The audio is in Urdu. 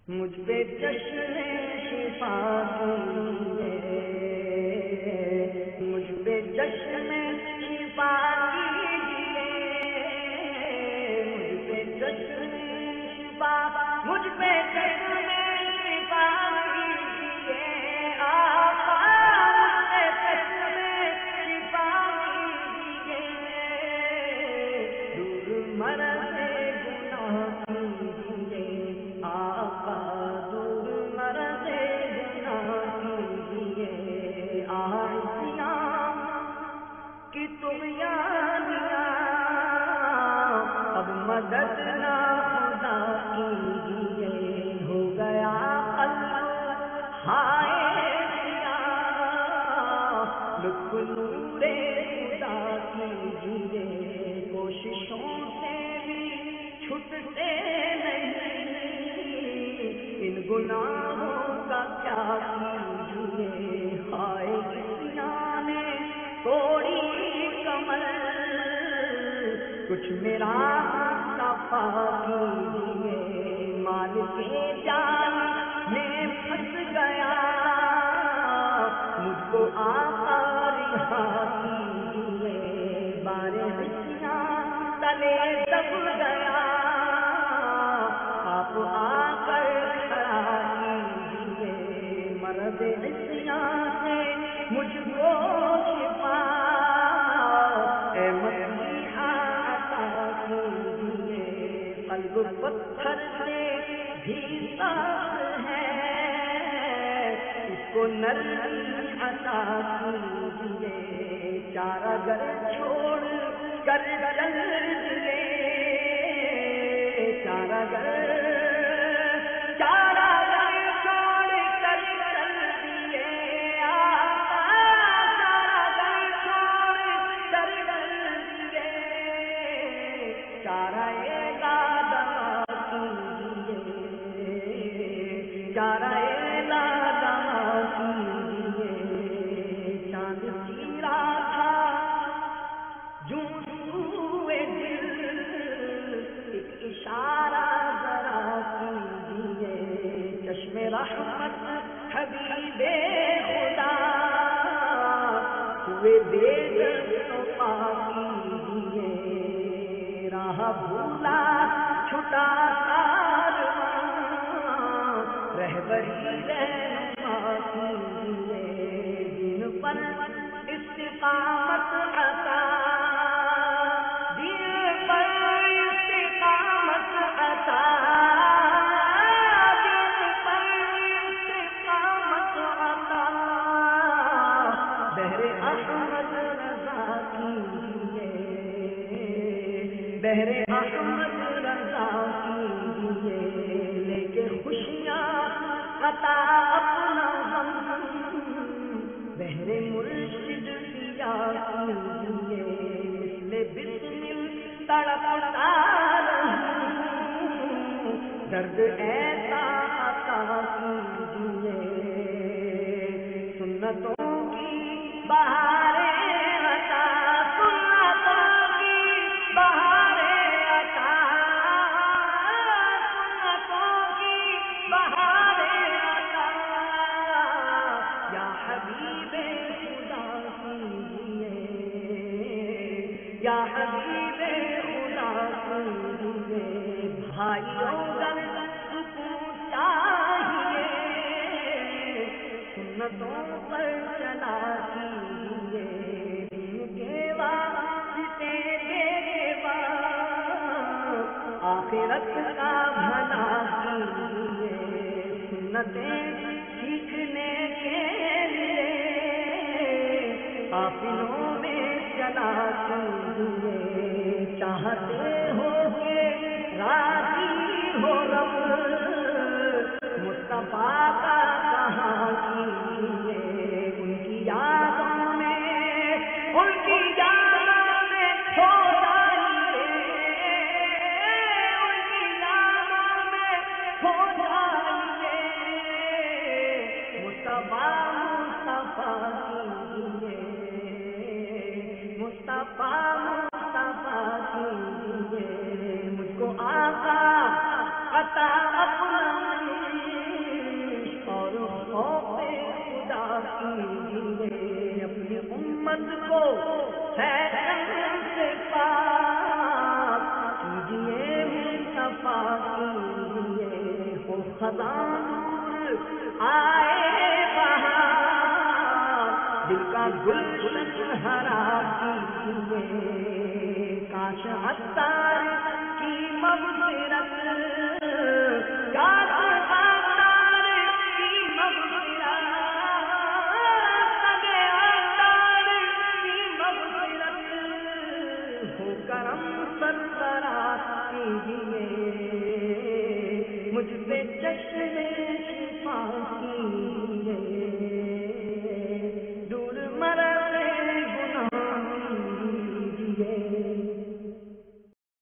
مجھ پہ جشن شفا کیجیے، مجھ پہ جشن شفا کیجیے، مجھ پہ جشن شفا، مجھ پہ جشن شفا کیجیے آقا، مجھ پہ جشن شفا کیجیے، دور مرض گناہ کیجیے آقا، دور مرض گناہ کیجیے، آسیاں کی طغیانیاں اب مدد نہ خدا کیجیے، ہو گیا قلب ہائے سیاہ، لطف نور خدا کیجیے، کوششوں سے بھی چھٹتے نہیں، ان گناہوں کا کیا کیجیے، ہائے کسیاں نے توڑی کمر، کچھ میرا صفا کیجیے، مال کے جال میں پھنس گیا، مجھ کو آقا رہا کیجیے، بارے کسیاں تلے دب گیا، آپ آ کر کھڑا کیجیے، مرض عصیاں سے مجھ کو شفا، اے مسیحا عطا کیجیے، قلب پتھر سے بھی صاف ہے، اس کو نرمی عطا کیجیے، چارہ گر چھوڑ کر چل دیے، چارہ گر چھوڑ کر چل دیے آقا، چارہ گر چھوڑ کر چل دیے، چارہ لادما کیجیے، چارہ لادما کیجیے، چاند چیرا تھا جوں سوئے دل، ایک اشارہ ذرا کیجیے، چشم رحمت حبیب خدا ہوئے بے دستپا کیجیے، راہ بھولا چھٹا کارواں، رہبری رہنما کیجیے، دین پر استقامت عطا، دین پر استقامت عطا، دین پر استقامت عطا، بہر احمد رضا کیجیے، بہر احمد رضا کیجیے، لے کے خوشیاں عطا اپنا ہم، بہر مرشد پیا کیجیے، مثل بسمل تڑپتا رہوں، درد ایسا عطا کیجیے، سنتوں کی بہاریں عطا، سنتوں کی بہاریں عطا، سنتوں کی بہاریں عطا، یا حبیب خدا کیجیے، یا حبیب خدا کیجیے، بھائیوں گر سکون چاہیے، سنتوں پر چلا کیجیے، دین کے واسطے دیوا، آخرت کا بھلا کیجیے، سنتیں سیکھنے کے لیے قافلوں میں چلا کیجیے، چاہتے ہو کہ راضی ہو رب، مصطفیٰ کا کہاں کیجیے، ان کی یادوں میں، ان کی یادوں میں کھو جائیے، ان کی یادوں میں کھو جائیے، مصطفیٰ مصطفیٰ کیجیے، مصطفیٰ مصطفیٰ کیجیے، مجھ کو آقا عطا اپنا امت کو فیض سے پاک کیجیے مصطفیٰ کیجیے ہو خزاں نور آئے بہار دل کا گلشن ہرا کیجیے کاش عطار کی مغفرت